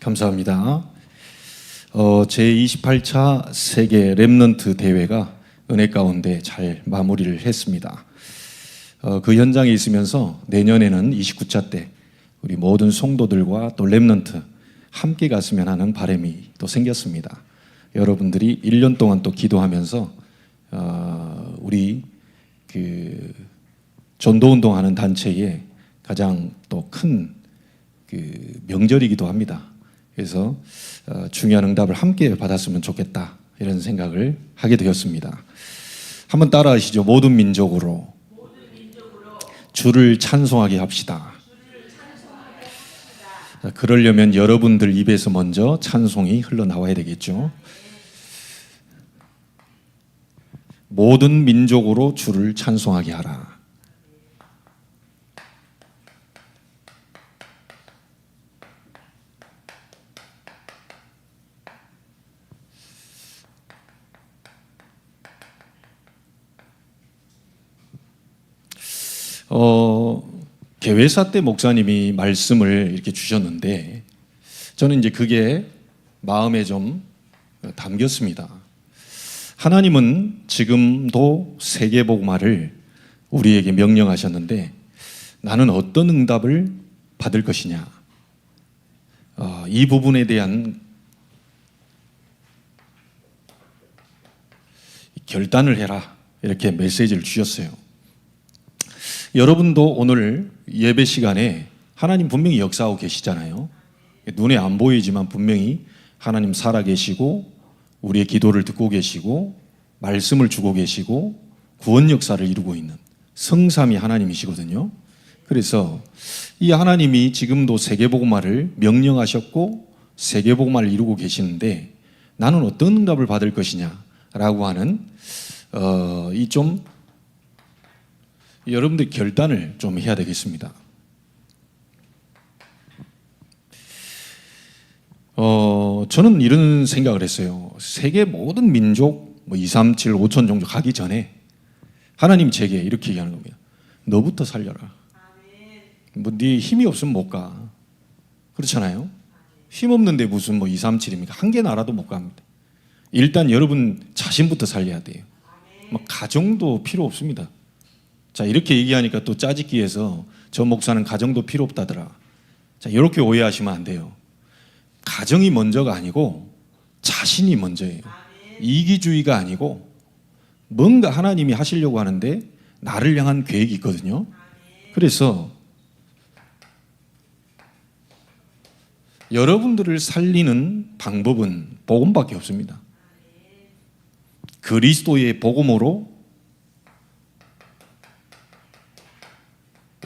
감사합니다. 제28차 세계 렘넌트 대회가 은혜 가운데 잘 마무리를 했습니다. 그 현장에 있으면서 내년에는 29차 때 우리 모든 성도들과 또 렘넌트 함께 갔으면 하는 바람이 또 생겼습니다. 여러분들이 1년 동안 또 기도하면서 우리 그 전도운동하는 단체의 가장 또 큰 그 명절이기도 합니다. 그래서 중요한 응답을 함께 받았으면 좋겠다 이런 생각을 하게 되었습니다. 한번 따라하시죠. 모든 민족으로 주를 찬송하게 합시다. 그러려면 여러분들 입에서 먼저 찬송이 흘러나와야 되겠죠. 모든 민족으로 주를 찬송하게 하라. 개회사 때 목사님이 말씀을 이렇게 주셨는데 저는 이제 그게 마음에 좀 담겼습니다. 하나님은 지금도 세계복음화를 우리에게 명령하셨는데 나는 어떤 응답을 받을 것이냐, 이 부분에 대한 결단을 해라 이렇게 메시지를 주셨어요. 여러분도 오늘 예배 시간에 하나님 분명히 역사하고 계시잖아요. 눈에 안 보이지만 분명히 하나님 살아계시고 우리의 기도를 듣고 계시고 말씀을 주고 계시고 구원 역사를 이루고 있는 성삼위 하나님이시거든요. 그래서 이 하나님이 지금도 세계복음화를 명령하셨고 세계복음화를 이루고 계시는데 나는 어떤 응답을 받을 것이냐라고 하는 이 좀 여러분들 결단을 좀 해야 되겠습니다. 저는 이런 생각을 했어요. 세계 모든 민족 2, 3, 7, 5천 정도 가기 전에 하나님 제게 이렇게 얘기하는 겁니다. 너부터 살려라. 뭐 네 힘이 없으면 못 가. 그렇잖아요. 힘 없는데 무슨 2, 3, 7입니까? 한 개 나라도 못 갑니다. 일단 여러분 자신부터 살려야 돼요. 가정도 필요 없습니다. 자, 이렇게 얘기하니까 또 짜집기해서 저 목사는 가정도 필요 없다더라. 자, 이렇게 오해하시면 안 돼요. 가정이 먼저가 아니고 자신이 먼저예요. 이기주의가 아니고 뭔가 하나님이 하시려고 하는데 나를 향한 계획이 있거든요. 그래서 여러분들을 살리는 방법은 복음밖에 없습니다. 그리스도의 복음으로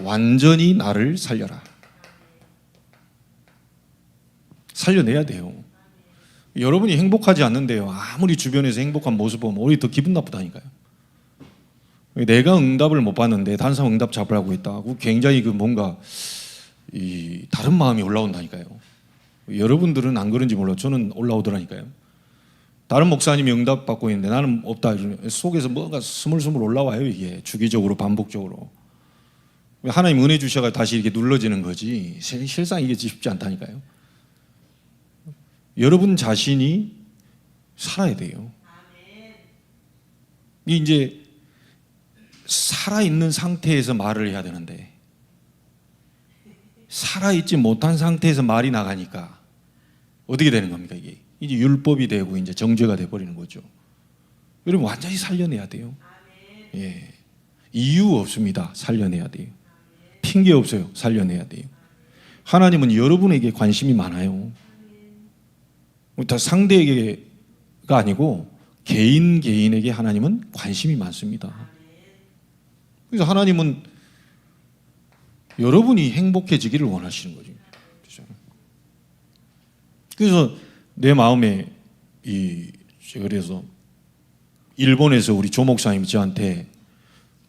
완전히 나를 살려라. 살려내야 돼요. 여러분이 행복하지 않는데요. 아무리 주변에서 행복한 모습 보면 오히려 더 기분 나쁘다니까요. 내가 응답을 못 받는데 다른 사람 응답 잡으라고 했다고 굉장히 뭔가 다른 마음이 올라온다니까요. 여러분들은 안 그런지 몰라요. 저는 올라오더라니까요. 다른 목사님이 응답 받고 있는데 나는 없다. 속에서 뭔가 스물스물 올라와요. 이게 주기적으로 반복적으로. 하나님 은혜 주셔가 다시 이렇게 눌러지는 거지 실상 이게 쉽지 않다니까요. 여러분 자신이 살아야 돼요. 이제 살아있는 상태에서 말을 해야 되는데 살아있지 못한 상태에서 말이 나가니까 어떻게 되는 겁니까? 이게 이제 율법이 되고 이제 정죄가 돼버리는 거죠. 여러분 완전히 살려내야 돼요. 예. 이유 없습니다. 살려내야 돼요. 핑계 없어요. 살려내야 돼요. 하나님은 여러분에게 관심이 많아요. 다 상대에게가 아니고 개인에게 하나님은 관심이 많습니다. 그래서 하나님은 여러분이 행복해지기를 원하시는 거죠. 그래서 내 마음에 그래서 일본에서 우리 조 목사님이 저한테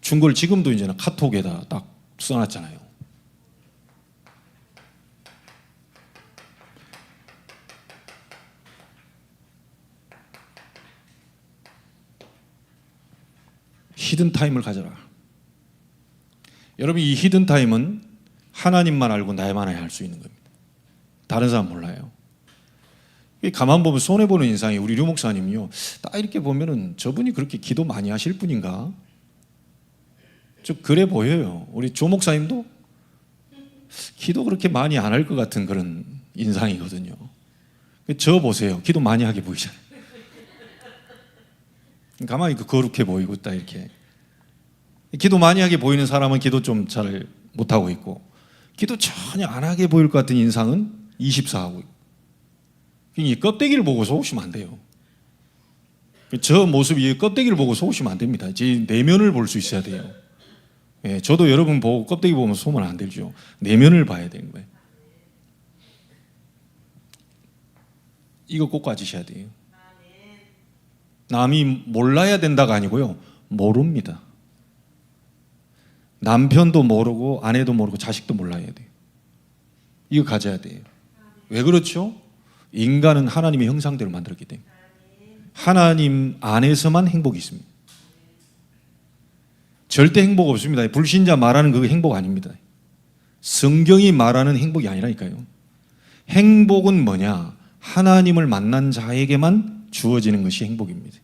준 걸 지금도 이제는 카톡에다 딱 써놨잖아요. 히든타임을 가져라. 여러분 이 히든타임은 하나님만 알고 나만 할 수 있는 겁니다. 다른 사람 몰라요. 가만 보면 손해보는 인상이 우리 류 목사님이요. 딱 이렇게 보면은 저분이 그렇게 기도 많이 하실 분인가? 좀 그래 보여요. 우리 조 목사님도 기도 그렇게 많이 안 할 것 같은 그런 인상이거든요. 저 보세요. 기도 많이 하게 보이잖아요. 가만히 거룩해 보이고 딱 이렇게. 기도 많이 하게 보이는 사람은 기도 좀 잘 못하고 있고, 기도 전혀 안 하게 보일 것 같은 인상은 24하고 있고. 이 껍데기를 보고 속으시면 안 돼요. 저 모습이 껍데기를 보고 속으시면 안 됩니다. 제 내면을 볼 수 있어야 돼요. 예, 저도 여러분 보고 껍데기 보면 속으면 안 되죠. 내면을 봐야 되는 거예요. 이거 꼭 가지셔야 돼요. 남이 몰라야 된다가 아니고요. 모릅니다. 남편도 모르고 아내도 모르고 자식도 몰라야 돼요. 이거 가져야 돼요. 왜 그렇죠? 인간은 하나님의 형상대로 만들었기 때문에 하나님 안에서만 행복이 있습니다. 절대 행복 없습니다. 불신자 말하는 그거 행복 아닙니다. 성경이 말하는 행복이 아니라니까요. 행복은 뭐냐? 하나님을 만난 자에게만 주어지는 것이 행복입니다.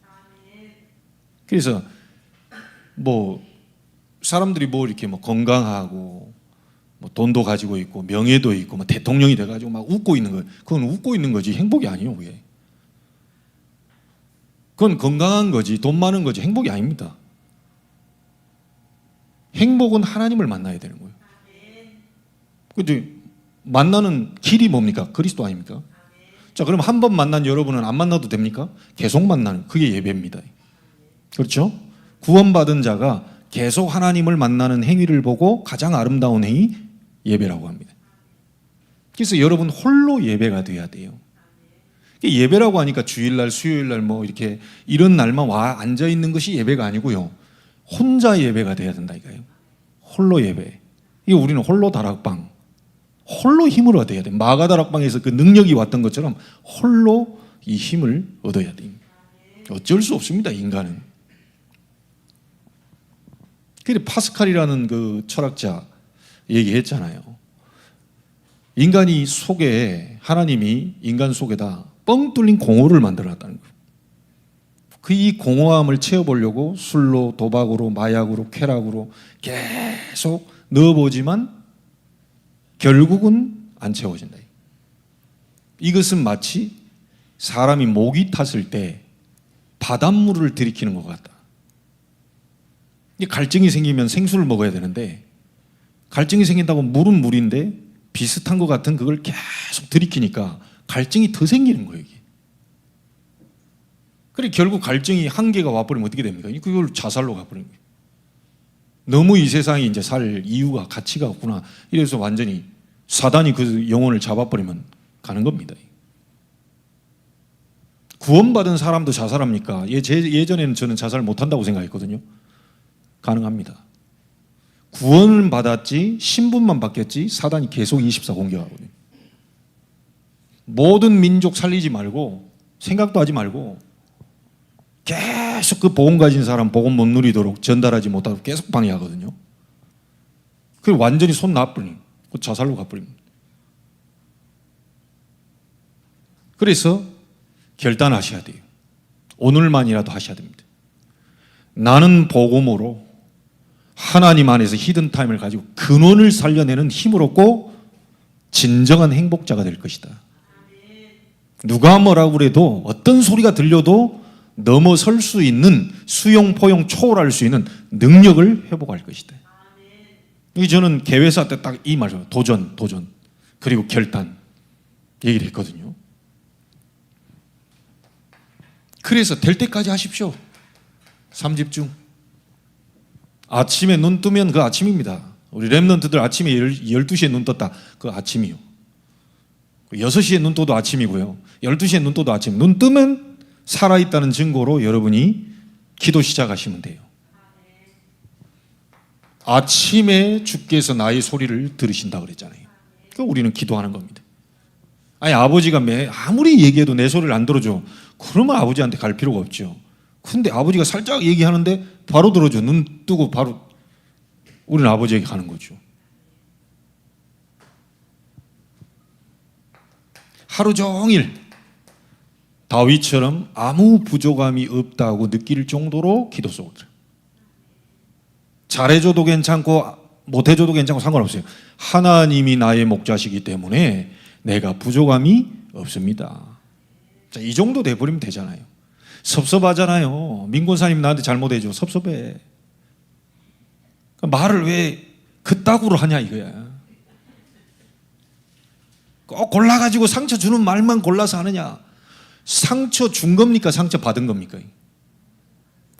그래서 사람들이 이렇게 건강하고 돈도 가지고 있고 명예도 있고 대통령이 돼가지고 막 웃고 있는 거, 그건 웃고 있는 거지 행복이 아니에요. 그게. 그건 건강한 거지 돈 많은 거지 행복이 아닙니다. 행복은 하나님을 만나야 되는 거예요. 근데 만나는 길이 뭡니까? 그리스도 아닙니까? 자, 그럼 한 번 만난 여러분은 안 만나도 됩니까? 계속 만나는 그게 예배입니다. 그렇죠? 구원받은 자가 계속 하나님을 만나는 행위를 보고 가장 아름다운 행위 예배라고 합니다. 그래서 여러분 홀로 예배가 돼야 돼요. 예배라고 하니까 주일날, 수요일날 이렇게 이런 날만 와 앉아 있는 것이 예배가 아니고요. 혼자 예배가 돼야 된다니까요. 홀로 예배. 이게 우리는 홀로 다락방, 홀로 힘을 얻어야 돼. 마가다락방에서 그 능력이 왔던 것처럼 홀로 이 힘을 얻어야 돼. 어쩔 수 없습니다, 인간은. 그래서 파스칼이라는 그 철학자 얘기했잖아요. 인간이 속에 하나님이 인간 속에다 뻥 뚫린 공허를 만들어놨다는 거예요. 이 공허함을 채워보려고 술로, 도박으로, 마약으로, 쾌락으로 계속 넣어보지만 결국은 안 채워진다. 이것은 마치 사람이 목이 탔을 때 바닷물을 들이키는 것 같다. 갈증이 생기면 생수를 먹어야 되는데 갈증이 생긴다고 물은 물인데 비슷한 것 같은 그걸 계속 들이키니까 갈증이 더 생기는 거예요. 이게. 그래 결국 갈증이 한계가 와버리면 어떻게 됩니까? 그걸 자살로 가버리는 거예요. 너무 이 세상에 이제 살 이유가 가치가 없구나. 이래서 완전히 사단이 그 영혼을 잡아버리면 가는 겁니다. 구원받은 사람도 자살합니까? 예전에는 저는 자살 못한다고 생각했거든요. 가능합니다. 구원을 받았지 신분만 바뀌었지 사단이 계속 24 공격하거든요. 모든 민족 살리지 말고 생각도 하지 말고 계속 그 복음 가진 사람 복음 못 누리도록 전달하지 못하도록 계속 방해하거든요. 그리고 완전히 손 놔버리는 자살로 가버립니다. 그래서 결단하셔야 돼요. 오늘만이라도 하셔야 됩니다. 나는 복음으로 하나님 안에서 히든타임을 가지고 근원을 살려내는 힘을 얻고 진정한 행복자가 될 것이다. 누가 뭐라고 그래도 어떤 소리가 들려도 넘어설 수 있는 수용, 포용, 초월할 수 있는 능력을 회복할 것이다. 저는 개회사 때 딱 이 말을 도전 그리고 결단 얘기를 했거든요. 그래서 될 때까지 하십시오. 3집중. 아침에 눈 뜨면 그 아침입니다. 우리 렘넌트들 아침에 12시에 눈 떴다. 그 아침이요. 6시에 눈 떠도 아침이고요. 12시에 눈 떠도 아침. 눈 뜨면 살아있다는 증거로 여러분이 기도 시작하시면 돼요. 아침에 주께서 나의 소리를 들으신다 그랬잖아요. 그러니까 우리는 기도하는 겁니다. 아니 아버지가 아무리 얘기해도 내 소리를 안 들어줘. 그러면 아버지한테 갈 필요가 없죠. 근데 아버지가 살짝 얘기하는데 바로 들어줘. 눈 뜨고 바로 우리는 아버지에게 가는 거죠. 하루 종일 다윗처럼 아무 부족함이 없다고 느낄 정도로 기도 속으로 들어요. 잘해줘도 괜찮고 못해줘도 괜찮고 상관없어요. 하나님이 나의 목자시기 때문에 내가 부족함이 없습니다. 자, 이 정도 돼버리면 되잖아요. 섭섭하잖아요. 민권사님 나한테 잘못해줘. 섭섭해. 말을 왜 그따구로 하냐 이거야. 꼭 골라가지고 상처 주는 말만 골라서 하느냐. 상처 준 겁니까? 상처 받은 겁니까?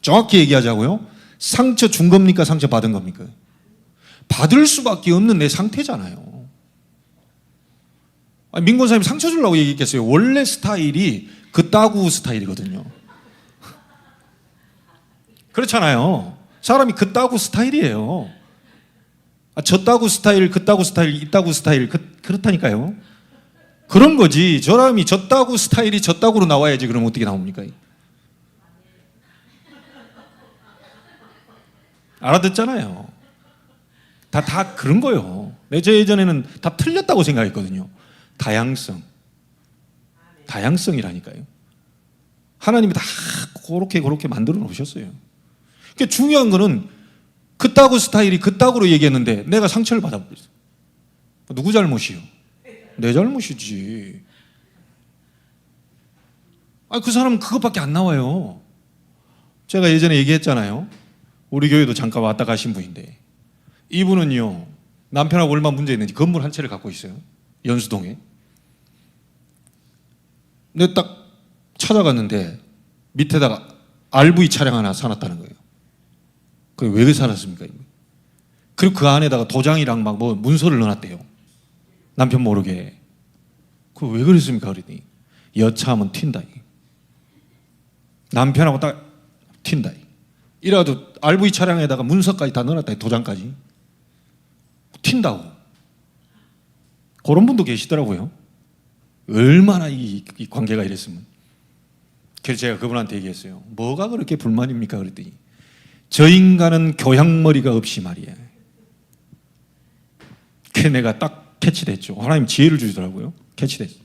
정확히 얘기하자고요. 상처 준 겁니까? 상처 받은 겁니까? 받을 수밖에 없는 내 상태잖아요. 민권사님 상처 주려고 얘기했겠어요. 원래 스타일이 그따구 스타일이거든요. 그렇잖아요. 사람이 그따구 스타일이에요. 저따구 스타일, 그따구 스타일, 이따구 스타일 그렇다니까요. 그런 거지. 저 사람이 저따구 스타일이 저따구로 나와야지. 그럼 어떻게 나옵니까? 알아듣잖아요. 다 그런 거예요. 저 예전에는 다 틀렸다고 생각했거든요. 다양성이라니까요. 하나님이 다 그렇게 만들어 놓으셨어요. 그러니까 중요한 거는 그따구 스타일이 그따구로 얘기했는데 내가 상처를 받아버렸어. 누구 잘못이요? 내 잘못이지. 그 사람은 그것밖에 안 나와요. 제가 예전에 얘기했잖아요. 우리 교회도 잠깐 왔다 가신 분인데 이분은요, 남편하고 얼마나 문제 있는지 건물 한 채를 갖고 있어요. 연수동에. 근데 딱 찾아갔는데 밑에다가 RV 차량 하나 사놨다는 거예요. 그게 왜 사놨습니까? 그리고 그 안에다가 도장이랑 막 뭐 문서를 넣어놨대요. 남편 모르게. 그 왜 그랬습니까? 그랬더니 여차하면 튄다. 남편하고 딱 튄다. 이래가지고 RV 차량에다가 문서까지 다 넣어놨다. 도장까지. 튄다고. 그런 분도 계시더라고요. 얼마나 이 관계가 이랬으면. 그래서 제가 그분한테 얘기했어요. 뭐가 그렇게 불만입니까? 그랬더니 저 인간은 교양머리가 없이 말이야. 그래 내가 딱 캐치됐죠. 하나님 지혜를 주시더라고요. 캐치됐어.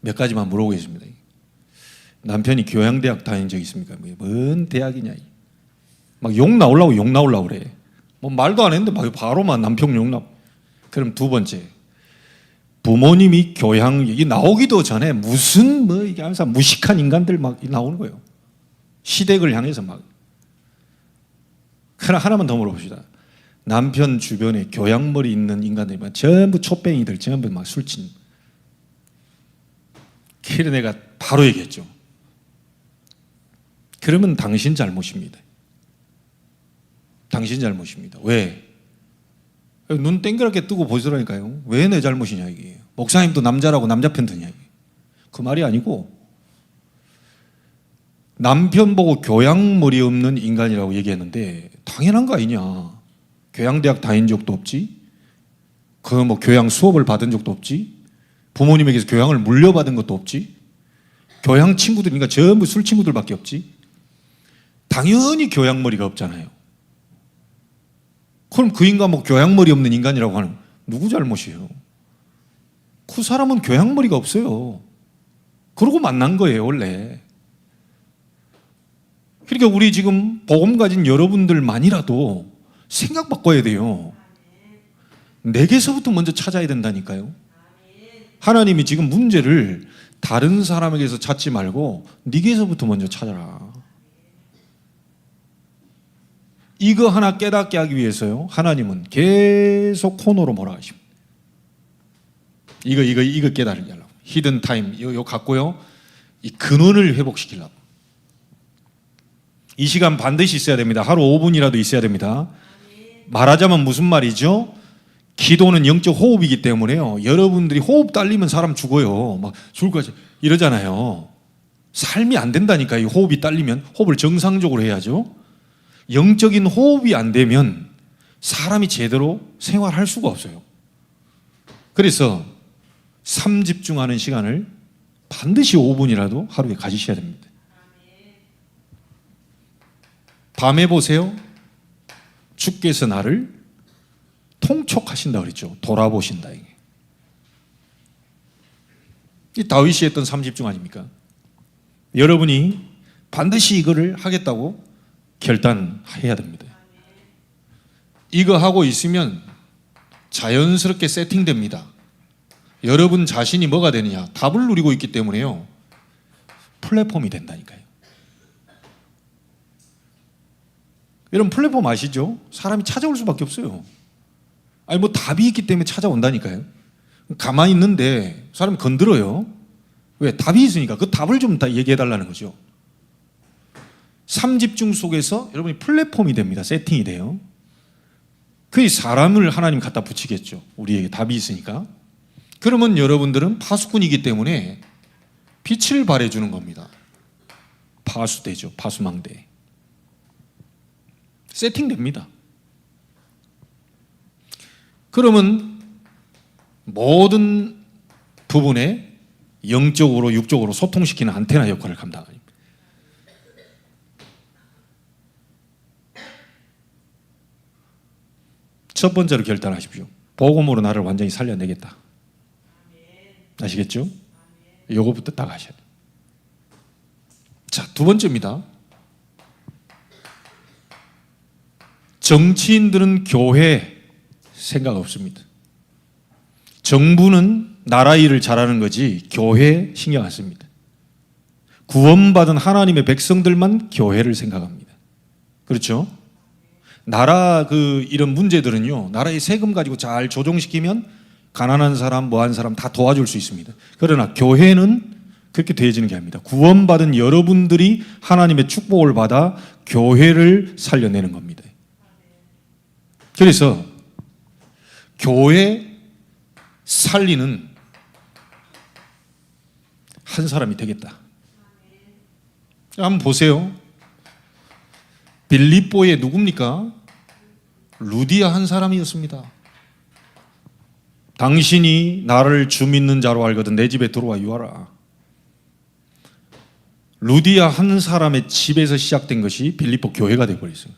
몇 가지만 물어보겠습니다. 남편이 교양대학 다닌 적 있습니까? 뭔 대학이냐. 막 욕 나오려고 그래. 뭐 말도 안 했는데 막 바로만 남편 욕 나오고. 그럼 두 번째. 부모님이 교양이 나오기도 전에 무슨 뭐 이게 항상 무식한 인간들 막 나오는 거예요. 시댁을 향해서 막. 하나만 더 물어봅시다. 남편 주변에 교양머리 있는 인간들이 막 전부 촛뱅이들, 전부 막 술친. 그래 내가 바로 얘기했죠. 그러면 당신 잘못입니다. 당신 잘못입니다. 왜? 눈 땡그랗게 뜨고 보시라니까요. 왜 내 잘못이냐 이게. 목사님도 남자라고 남자 편 드냐 이게. 그 말이 아니고 남편 보고 교양머리 없는 인간이라고 얘기했는데 당연한 거 아니냐. 교양대학 다닌 적도 없지. 그 뭐 교양 수업을 받은 적도 없지. 부모님에게서 교양을 물려받은 것도 없지. 교양 친구들이니까 전부 술 친구들밖에 없지. 당연히 교양머리가 없잖아요. 그럼 그 인간 뭐 교양머리 없는 인간이라고 하는 누구 잘못이에요? 그 사람은 교양머리가 없어요. 그러고 만난 거예요 원래. 그러니까 우리 지금 복음 가진 여러분들만이라도 생각 바꿔야 돼요. 내게서부터 먼저 찾아야 된다니까요. 하나님이 지금 문제를 다른 사람에게서 찾지 말고 네게서부터 먼저 찾아라. 이거 하나 깨닫게 하기 위해서요. 하나님은 계속 코너로 몰아가십니다. 이거 깨달으게 하려고. 히든 타임 이거 갖고요. 이 근원을 회복시키려고. 이 시간 반드시 있어야 됩니다. 하루 5분이라도 있어야 됩니다. 말하자면 무슨 말이죠? 기도는 영적 호흡이기 때문에요. 여러분들이 호흡 딸리면 사람 죽어요. 막 죽을 거지 이러잖아요. 삶이 안 된다니까. 이 호흡이 딸리면 호흡을 정상적으로 해야죠. 영적인 호흡이 안 되면 사람이 제대로 생활할 수가 없어요. 그래서 삶 집중하는 시간을 반드시 5분이라도 하루에 가지셔야 됩니다. 밤에 보세요. 주께서 나를 통촉하신다 그랬죠. 돌아보신다. 이게. 이 다윗이 했던 30중 아닙니까? 여러분이 반드시 이거를 하겠다고 결단해야 됩니다. 이거 하고 있으면 자연스럽게 세팅됩니다. 여러분 자신이 뭐가 되느냐? 답을 누리고 있기 때문에요. 플랫폼이 된다니까요. 여러분 플랫폼 아시죠? 사람이 찾아올 수밖에 없어요. 아니 뭐 답이 있기 때문에 찾아온다니까요. 가만히 있는데 사람이 건드려요. 왜? 답이 있으니까 그 답을 좀 다 얘기해 달라는 거죠. 3집중 속에서 여러분이 플랫폼이 됩니다. 세팅이 돼요. 그 사람을 하나님 갖다 붙이겠죠. 우리에게 답이 있으니까. 그러면 여러분들은 파수꾼이기 때문에 빛을 발해주는 겁니다. 파수대죠. 파수망대. 세팅됩니다. 그러면 모든 부분에 영적으로 육적으로 소통시키는 안테나 역할을 감당합니다. 첫 번째로 결단하십시오. 복음으로 나를 완전히 살려내겠다. 아시겠죠? 요거부터 딱 하셔야 돼요. 자, 두 번째입니다. 정치인들은 교회 생각 없습니다. 정부는 나라 일을 잘하는 거지 교회 신경 안 씁니다. 구원받은 하나님의 백성들만 교회를 생각합니다. 그렇죠? 나라 이런 문제들은요, 나라의 세금 가지고 잘 조정시키면 가난한 사람, 뭐한 사람 다 도와줄 수 있습니다. 그러나 교회는 그렇게 되어지는 게 아닙니다. 구원받은 여러분들이 하나님의 축복을 받아 교회를 살려내는 겁니다. 그래서 교회 살리는 한 사람이 되겠다. 한번 보세요. 빌립보에 누굽니까? 루디아 한 사람이었습니다. 당신이 나를 주 믿는 자로 알거든 내 집에 들어와 유하라. 루디아 한 사람의 집에서 시작된 것이 빌립보 교회가 되어버렸어요.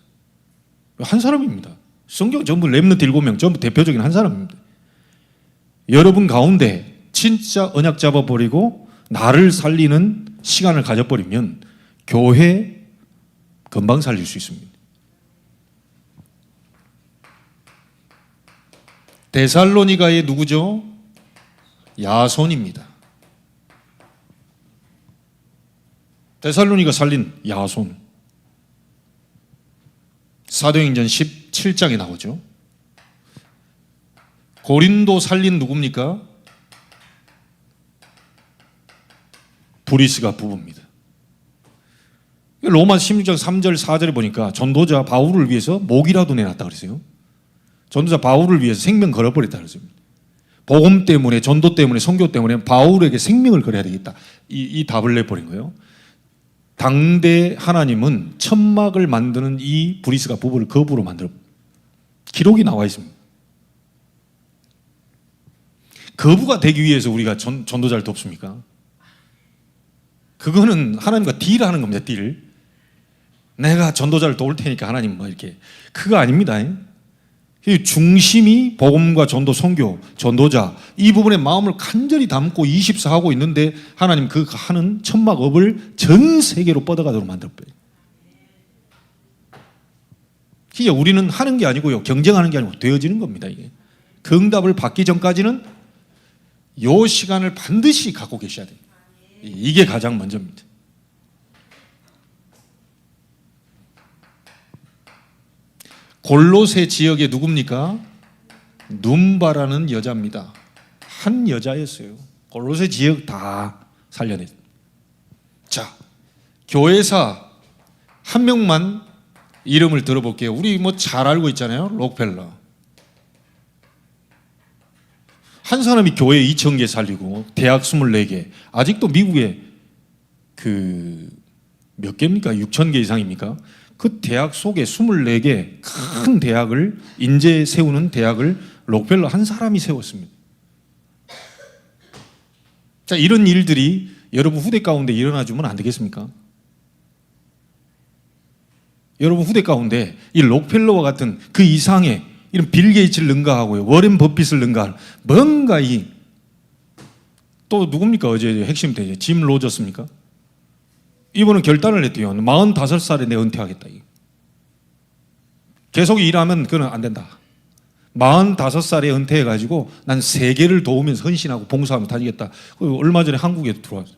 한 사람입니다. 성경 전부 렘넌트 7명 전부 대표적인 한 사람입니다. 여러분 가운데 진짜 언약 잡아버리고 나를 살리는 시간을 가져버리면 교회 금방 살릴 수 있습니다. 데살로니가의 누구죠? 야손입니다. 데살로니가 살린 야손. 사도행전 17장에 나오죠. 고린도 살린 누굽니까? 브리스가 부부입니다. 로마 16장 3절 4절에 보니까 전도자 바울을 위해서 목이라도 내놨다 그랬어요. 전도자 바울을 위해서 생명 걸어버렸다 그랬습니다. 복음 때문에, 전도 때문에, 선교 때문에 바울에게 생명을 걸어야 되겠다. 이 답을 내버린 거예요. 당대 하나님은 천막을 만드는 이 브리스가 부부를 거부로 만들어 기록이 나와 있습니다. 거부가 되기 위해서 우리가 전도자를 돕습니까? 그거는 하나님과 딜하는 겁니다. 딜. 내가 전도자를 도울 테니까 하나님 뭐 이렇게. 그거 아닙니다. 중심이 복음과 전도, 선교, 전도자 이 부분에 마음을 간절히 담고 24하고 있는데 하나님 그 하는 천막업을 전 세계로 뻗어가도록 만들어버려요. 이게 우리는 하는 게 아니고요, 경쟁하는 게 아니고 되어지는 겁니다. 이게 그 응답을 받기 전까지는 이 시간을 반드시 갖고 계셔야 돼요. 이게 가장 먼저입니다. 골로새 지역에 누굽니까? 눈바라는 여자입니다. 한 여자였어요. 골로새 지역 다 살려냈. 자, 교회사 한 명만 이름을 들어볼게요. 우리 뭐 잘 알고 있잖아요. 록펠러. 한 사람이 교회 2,000개 살리고 대학 24개. 아직도 미국에 몇 개입니까? 6,000개 이상입니까? 그 대학 속에 24개 큰 대학을 인재 세우는 대학을 록펠러 한 사람이 세웠습니다. 자, 이런 일들이 여러분 후대 가운데 일어나주면 안 되겠습니까? 여러분 후대 가운데 이 록펠러와 같은 그 이상의 이런 빌 게이츠를 능가하고요, 워렌 버핏을 능가하는 뭔가 또 또 누굽니까? 어제 핵심 때 짐 로저스입니까? 이분은 결단을 했대요. 45살에 내 은퇴하겠다. 계속 일하면 그건 안 된다. 45살에 은퇴해가지고 난 세계를 도우면서 헌신하고 봉사하며 다니겠다. 얼마 전에 한국에 들어왔어요.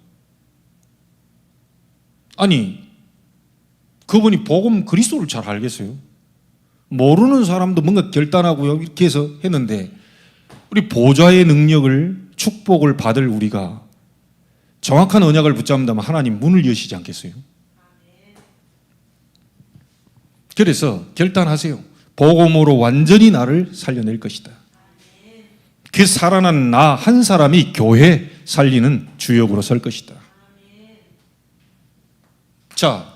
아니, 그분이 복음 그리스도를 잘 알겠어요? 모르는 사람도 뭔가 결단하고요 이렇게 해서 했는데, 우리 보좌의 능력을, 축복을 받을 우리가 정확한 언약을 붙잡는다면 하나님 문을 여시지 않겠어요? 그래서 결단하세요. 복음으로 완전히 나를 살려낼 것이다. 그 살아난 나 한 사람이 교회 살리는 주역으로 설 것이다. 자,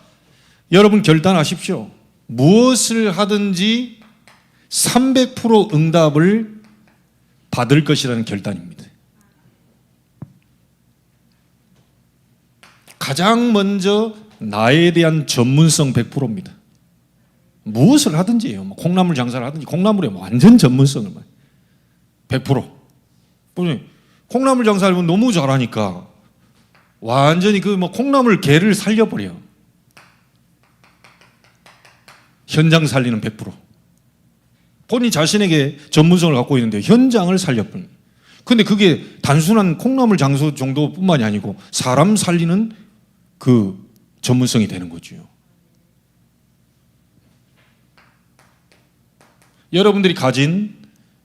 여러분 결단하십시오. 무엇을 하든지 300% 응답을 받을 것이라는 결단입니다. 가장 먼저 나에 대한 전문성 100%입니다. 무엇을 하든지요. 콩나물 장사를 하든지 콩나물에 완전 전문성을 100%. 콩나물 장사를 너무 잘하니까 완전히 콩나물 개를 살려버려. 현장 살리는 100%. 본인 자신에게 전문성을 갖고 있는데 현장을 살려버려. 근데 그게 단순한 콩나물 장수 정도뿐만이 아니고 사람 살리는 그 전문성이 되는 거죠. 여러분들이 가진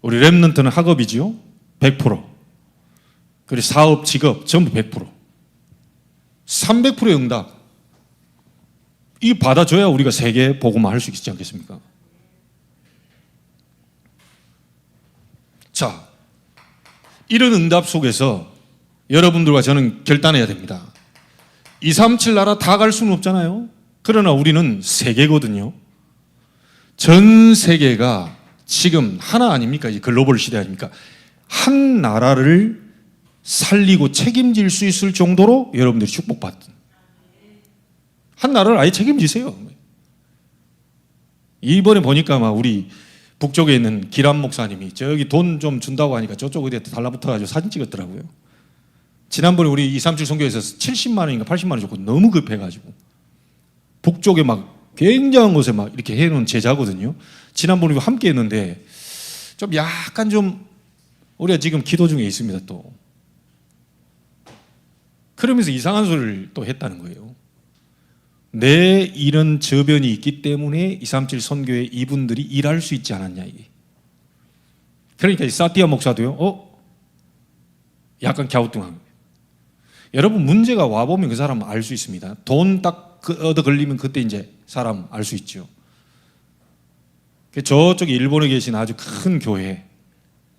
우리 렘넌트는 학업이지요. 100%. 그리고 사업, 직업 전부 100%. 300%의 응답. 이 받아줘야 우리가 세계 복음화 할 수 있지 않겠습니까? 자, 이런 응답 속에서 여러분들과 저는 결단해야 됩니다. 237 나라 다 갈 수는 없잖아요. 그러나 우리는 세계거든요. 전 세계가 지금 하나 아닙니까? 이제 글로벌 시대 아닙니까? 한 나라를 살리고 책임질 수 있을 정도로 여러분들이 축복받은 한 나라를 아예 책임지세요. 이번에 보니까 우리 북쪽에 있는 기란 목사님이 저기 돈 좀 준다고 하니까 저쪽 어디에 달라붙어가지고 사진 찍었더라고요. 지난번에 우리 237 선교에서 70만 원인가 80만 원 줬고 너무 급해가지고 북쪽에 굉장한 곳에 이렇게 해놓은 제자거든요. 지난번에 함께 했는데 좀 약간 좀 우리가 지금 기도 중에 있습니다. 또 그러면서 이상한 소리를 또 했다는 거예요. 내 이런 저변이 있기 때문에 237 선교에 이분들이 일할 수 있지 않았냐 이게. 그러니까 사티아 목사도요. 약간 갸우뚱한 거예요. 여러분 문제가 와보면 그 사람은 알 수 있습니다. 돈 딱 얻어 걸리면 그때 이제 사람 알 수 있죠. 저쪽에 일본에 계신 아주 큰 교회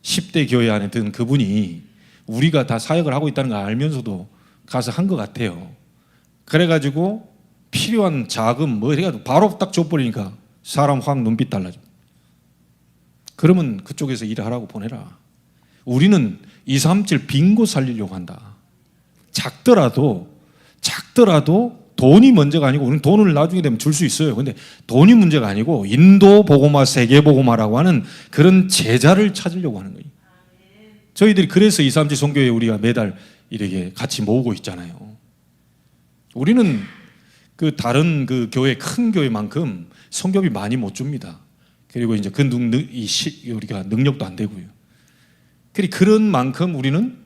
10대 교회 안에 든 그분이 우리가 다 사역을 하고 있다는 걸 알면서도 가서 한 것 같아요. 그래가지고 필요한 자금 해가지고 바로 딱 줘버리니까 사람 확 눈빛 달라져. 그러면 그쪽에서 일하라고 보내라. 우리는 237 빈곳 살리려고 한다. 작더라도 돈이 문제가 아니고 우리는 돈을 나중에 되면 줄 수 있어요. 근데 돈이 문제가 아니고 인도 복음화, 세계 복음화라고 하는 그런 제자를 찾으려고 하는 거예요. 저희들이 그래서 237 선교회 우리가 매달 이렇게 같이 모으고 있잖아요. 우리는 그 다른 그 교회 큰 교회만큼 선교비 많이 못 줍니다. 그리고 이제 우리가 능력도 안 되고요. 그런 만큼 우리는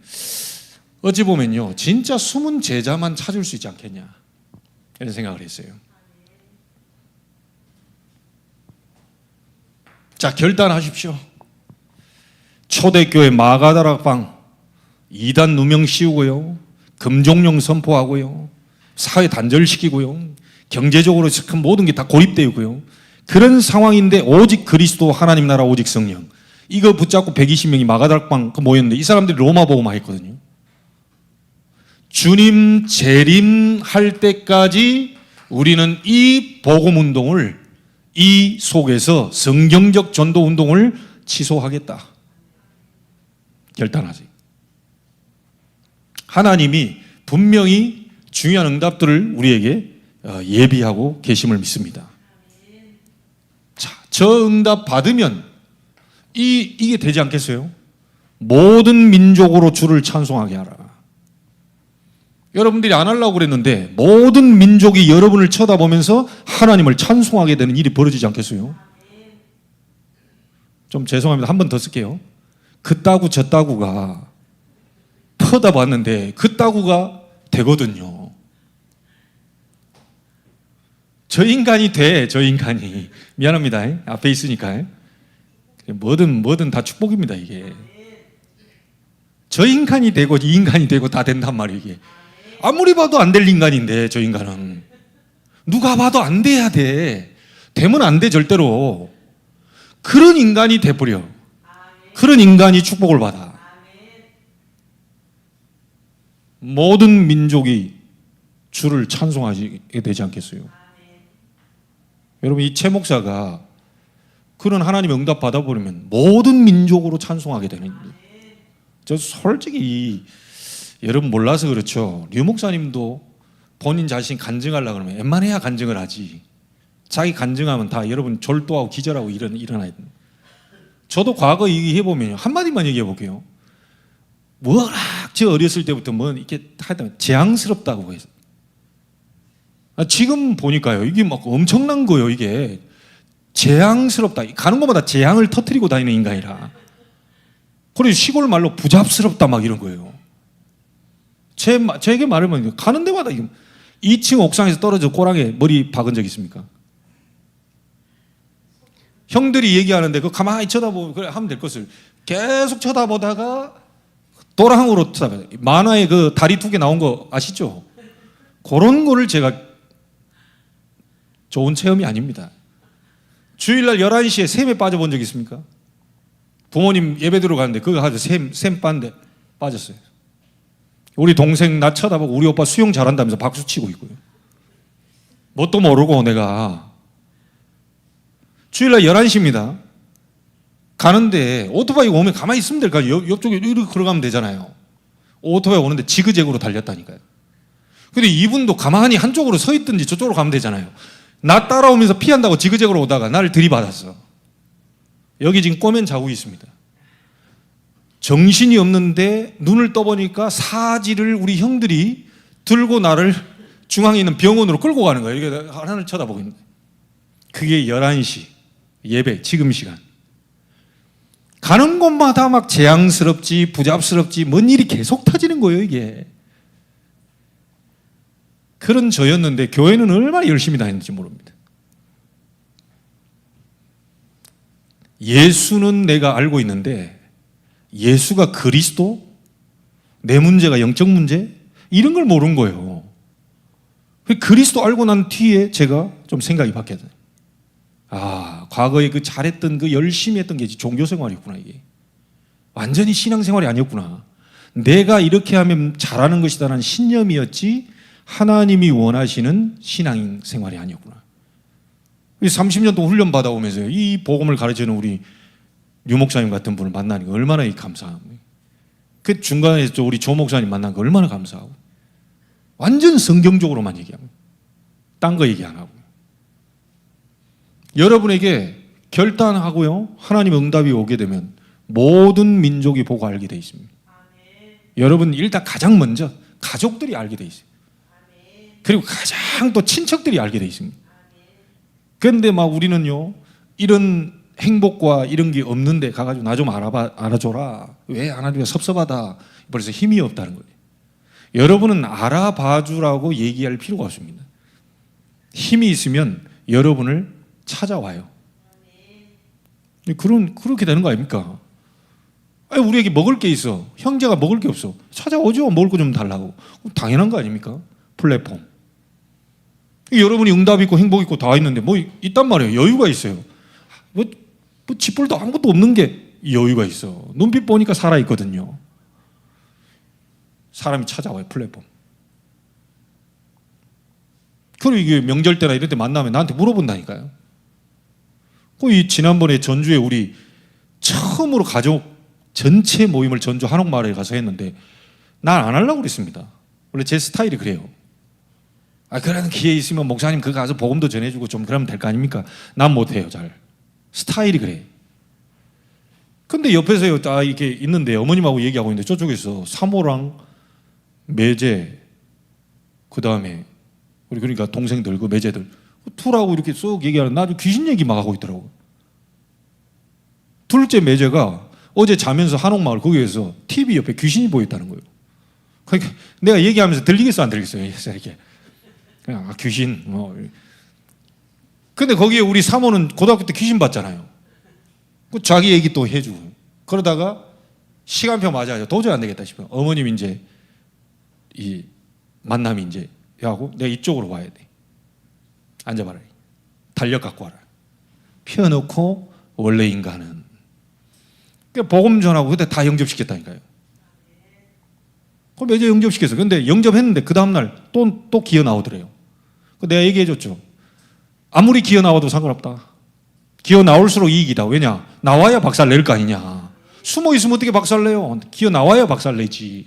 어찌 보면요 진짜 숨은 제자만 찾을 수 있지 않겠냐 이런 생각을 했어요. 자, 결단하십시오. 초대교회 마가다락방 이단 누명 씌우고요, 금종령 선포하고요, 사회 단절시키고요, 경제적으로 모든 게 다 고립되고요. 그런 상황인데 오직 그리스도 하나님 나라 오직 성령 이거 붙잡고 120명이 마가다락방 모였는데 이 사람들이 로마 복음화 했거든요. 주님 재림할 때까지 우리는 이 복음 운동을 이 속에서 성경적 전도 운동을 취소하겠다. 결단하세요. 하나님이 분명히 중요한 응답들을 우리에게 예비하고 계심을 믿습니다. 자, 저 응답 받으면 이게 되지 않겠어요? 모든 민족으로 주를 찬송하게 하라. 여러분들이 안 하려고 그랬는데 모든 민족이 여러분을 쳐다보면서 하나님을 찬송하게 되는 일이 벌어지지 않겠어요? 좀 죄송합니다. 한 번 더 쓸게요. 그따구 저따구가 퍼다봤는데 그따구가 되거든요. 저 인간이 돼. 저 인간이. 미안합니다. 앞에 있으니까. 뭐든 다 축복입니다. 이게. 저 인간이 되고 이 인간이 되고 다 된단 말이에요. 이게. 아무리 봐도 안 될 인간인데 저 인간은 누가 봐도 안 돼야 돼. 되면 안 돼 절대로. 그런 인간이 돼버려. 그런 인간이 축복을 받아. 모든 민족이 주를 찬송하게 되지 않겠어요? 여러분 이 최 목사가 그런 하나님 응답 받아버리면 모든 민족으로 찬송하게 되는 겁니다. 저 솔직히 여러분 몰라서 그렇죠. 류 목사님도 본인 자신 간증하려고 그러면 웬만해야 간증을 하지. 자기 간증하면 다 여러분 졸도하고 기절하고 일어나야 됩니다. 저도 과거 얘기해보면 한마디만 얘기해볼게요. 워낙 저 어렸을 때부터 뭐 이렇게 하여튼 재앙스럽다고 해서. 지금 보니까요. 이게 막 엄청난 거예요. 이게 재앙스럽다. 가는 곳마다 재앙을 터뜨리고 다니는 인간이라. 그리고 시골 말로 부잡스럽다 막 이런 거예요. 제게 말하면 가는 데마다 2층 옥상에서 떨어져 꼬랑에 머리 박은 적 있습니까? 형들이 얘기하는데 그 가만히 쳐다보고 그래 하면 될 것을 계속 쳐다보다가 도랑으로 쳐다봐요. 만화에 그 다리 2개 나온 거 아시죠? 그런 거를 제가 좋은 체험이 아닙니다. 주일날 11시에 샘에 빠져본 적 있습니까? 부모님 예배 들어가는데 그거 아주 샘 빠는데 빠졌어요. 우리 동생 나 쳐다보고 우리 오빠 수영 잘한다면서 박수 치고 있고요. 뭣도 모르고 내가 주일날 11시입니다. 가는데 오토바이 오면 가만히 있으면 될까요? 옆쪽에 이렇게 걸어가면 되잖아요. 오토바이 오는데 지그재그로 달렸다니까요. 근데 이분도 가만히 한쪽으로 서 있든지 저쪽으로 가면 되잖아요. 나 따라오면서 피한다고 지그재그로 오다가 나를 들이받았어. 여기 지금 꼬맨 자국이 있습니다. 정신이 없는데 눈을 떠보니까 사지를 우리 형들이 들고 나를 중앙에 있는 병원으로 끌고 가는 거예요. 이렇게 하나를 쳐다보고 있는 거예요. 그게 11시 예배 지금 시간. 가는 곳마다 막 재앙스럽지 부잡스럽지 뭔 일이 계속 터지는 거예요. 이게. 그런 저였는데 교회는 얼마나 열심히 다녔는지 모릅니다. 예수는 내가 알고 있는데 예수가 그리스도? 내 문제가 영적 문제? 이런 걸 모르는 거예요. 그리스도 알고 난 뒤에 제가 좀 생각이 바뀌어요. 아, 과거에 그 잘했던 그 열심히 했던 게 종교 생활이었구나 이게. 완전히 신앙 생활이 아니었구나. 내가 이렇게 하면 잘하는 것이다라는 신념이었지 하나님이 원하시는 신앙 생활이 아니었구나. 30년 동안 훈련 받아오면서 이 복음을 가르치는 우리 류 목사님 같은 분을 만나니까 얼마나 감사하고, 그 중간에 우리 조 목사님 만난 거 얼마나 감사하고, 완전 성경적으로만 얘기하고 딴 거 얘기 안 하고. 여러분에게 결단하고요 하나님 응답이 오게 되면 모든 민족이 보고 알게 돼 있습니다. 여러분 일단 가장 먼저 가족들이 알게 돼 있어요. 그리고 가장 또 친척들이 알게 돼 있습니다. 그런데 막 우리는요 이런 행복과 이런 게 없는데 가가지고 나 좀 알아줘라. 왜 안 알아주냐 섭섭하다. 그래서 힘이 없다는 거예요. 여러분은 알아봐주라고 얘기할 필요가 없습니다. 힘이 있으면 여러분을 찾아와요. 그렇게 되는 거 아닙니까? 아니, 우리에게 먹을 게 있어. 형제가 먹을 게 없어. 찾아오죠. 먹을 거 좀 달라고. 당연한 거 아닙니까? 플랫폼. 여러분이 응답 있고 행복 있고 다 있는데 뭐 있단 말이에요. 여유가 있어요. 뭐 쥐뿔도 아무것도 없는 게 여유가 있어. 눈빛 보니까 살아있거든요. 사람이 찾아와요. 플랫폼. 그리고 이게 명절 때나 이럴 때 만나면 나한테 물어본다니까요. 이 지난번에 전주에 우리 처음으로 가족 전체 모임을 전주 한옥마을에 가서 했는데 난 안 하려고 그랬습니다. 원래 제 스타일이 그래요. 그런 기회 있으면 목사님 그거 가서 복음도 전해주고 좀 그러면 될 거 아닙니까? 난 못해요 잘. 스타일이 그래. 근데 옆에서 딱 이렇게 있는데 어머님하고 얘기하고 있는데 저쪽에서 사모랑 매제 그 다음에 우리 그러니까 동생들 그 매제들 투라고 이렇게 쏙 얘기하는 나중에 귀신 얘기 막 하고 있더라고. 둘째 매제가 어제 자면서 한옥마을 거기에서 TV 옆에 귀신이 보였다는 거예요. 그러니까 내가 얘기하면서 들리겠어 안 들리겠어요? 이렇게 그냥 귀신 근데 거기에 우리 사모는 고등학교 때 귀신 봤잖아요. 그 자기 얘기 또 해주고 그러다가 시간표 맞아요. 도저히 안 되겠다 싶어요. 어머님 이제 이 만남이 이제 하고 내가 이쪽으로 와야 돼. 앉아봐라. 달력 갖고 와라. 펴놓고 원래 인간은 복음 전하고 그때 다 영접시켰다니까요. 그럼 매제 영접시켰어. 근데 영접했는데 그 다음날 또 기어 나오더래요. 내가 얘기해줬죠. 아무리 기어 나와도 상관없다. 기어 나올수록 이익이다. 왜냐? 나와야 박살 낼 거 아니냐. 숨어 있으면 어떻게 박살 내요? 기어 나와야 박살 내지.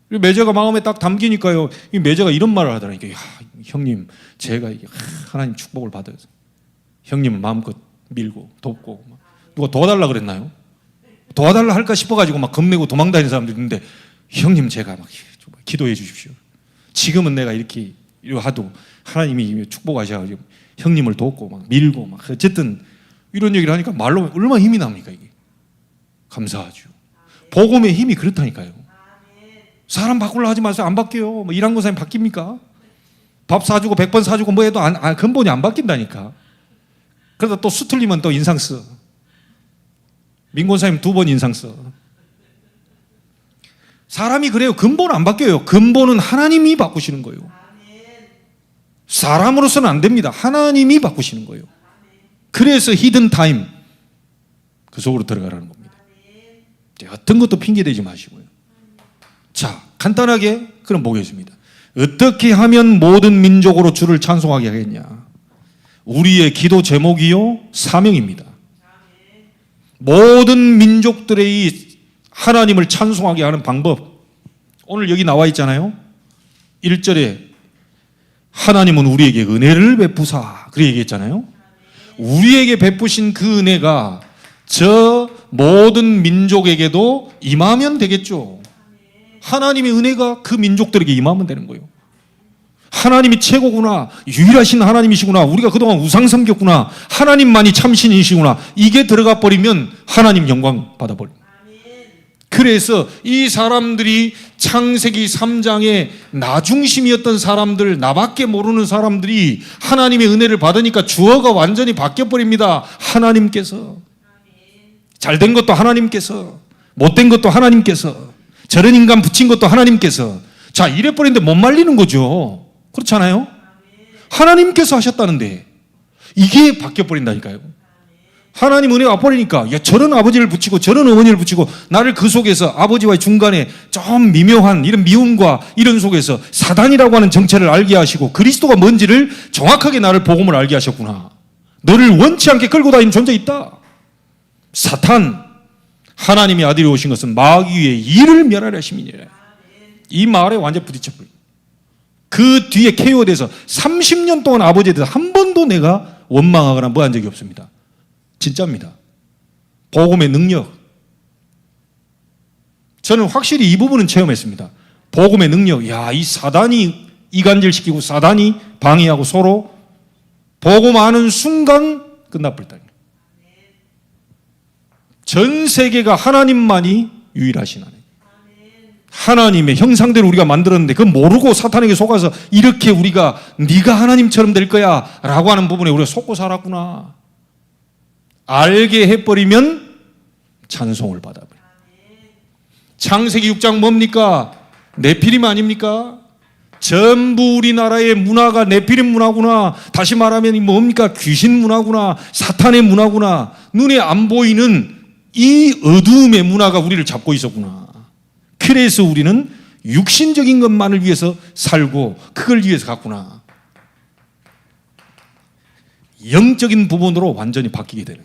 매제가 마음에 딱 담기니까요. 이 매제가 이런 말을 하더라니까. 야, 형님, 제가 하나님 축복을 받아서 형님은 마음껏 밀고 돕고 누가 도와달라 그랬나요? 도와달라 할까 싶어가지고 막 겁내고 도망다니는 사람들이 있는데 형님 제가 막 기도해 주십시오. 지금은 내가 이렇게 하도 하나님이 축복하셔가지고 형님을 돕고 막 밀고 막 어쨌든 이런 얘기를 하니까 말로 얼마나 힘이 납니까 이게. 감사하죠. 복음의 힘이 그렇다니까요. 사람 바꾸려 하지 마세요. 안 바뀌어요. 뭐 일한 권사님 바뀝니까? 밥 사주고 100번 사주고 뭐 해도 근본이 안 바뀐다니까. 그러다 또 수틀리면 또 인상 써. 민권사님 2번 인상 써. 사람이 그래요. 근본 안 바뀌어요. 근본은 하나님이 바꾸시는 거예요. 사람으로서는 안 됩니다. 하나님이 바꾸시는 거예요. 그래서 히든 타임 그 속으로 들어가라는 겁니다. 어떤 것도 핑계대지 마시고요. 자, 간단하게 그럼 보겠습니다. 어떻게 하면 모든 민족으로 주를 찬송하게 하겠냐? 우리의 기도 제목이요 사명입니다. 모든 민족들의 이 하나님을 찬송하게 하는 방법 오늘 여기 나와 있잖아요. 1절에 하나님은 우리에게 은혜를 베푸사 그렇게 얘기했잖아요. 우리에게 베푸신 그 은혜가 저 모든 민족에게도 임하면 되겠죠. 하나님의 은혜가 그 민족들에게 임하면 되는 거예요. 하나님이 최고구나. 유일하신 하나님이시구나. 우리가 그동안 우상 섬겼구나. 하나님만이 참신이시구나. 이게 들어가 버리면 하나님 영광 받아버립니다. 그래서 이 사람들이 창세기 3장에 나 중심이었던 사람들, 나밖에 모르는 사람들이 하나님의 은혜를 받으니까 주어가 완전히 바뀌어버립니다. 하나님께서. 잘된 것도 하나님께서, 못된 것도 하나님께서, 저런 인간 붙인 것도 하나님께서. 자, 이래버리는데 못 말리는 거죠. 그렇잖아요? 하나님께서 하셨다는데 이게 바뀌어버린다니까요. 하나님 은혜가 와버리니까 야, 저런 아버지를 붙이고 저런 어머니를 붙이고 나를 그 속에서 아버지와의 중간에 좀 미묘한 이런 미움과 이런 속에서 사단이라고 하는 정체를 알게 하시고 그리스도가 뭔지를 정확하게 나를 복음을 알게 하셨구나. 너를 원치 않게 끌고 다니는 존재 있다. 사탄, 하나님의 아들이 오신 것은 마귀의 일을 멸하려 하심이니라. 이 말에 완전 부딪혀버려요. 그 뒤에 KO돼서 30년 동안 아버지에 대해서 한 번도 내가 원망하거나 뭐 한 적이 없습니다. 진짜입니다. 복음의 능력. 저는 확실히 이 부분은 체험했습니다. 복음의 능력. 야, 이 사단이 이간질시키고 사단이 방해하고 서로 복음하는 순간 끝나버렸다. 전 세계가 하나님만이 유일하신 하나님. 하나님의 형상대로 우리가 만들었는데 그건 모르고 사탄에게 속아서 이렇게 우리가 네가 하나님처럼 될 거야 라고 하는 부분에 우리가 속고 살았구나. 알게 해버리면 찬송을 받아버려. 창세기 6장 뭡니까? 네피림 아닙니까? 전부 우리나라의 문화가 네피림 문화구나. 다시 말하면 뭡니까? 귀신 문화구나. 사탄의 문화구나. 눈에 안 보이는 이 어두움의 문화가 우리를 잡고 있었구나. 그래서 우리는 육신적인 것만을 위해서 살고 그걸 위해서 갔구나. 영적인 부분으로 완전히 바뀌게 되는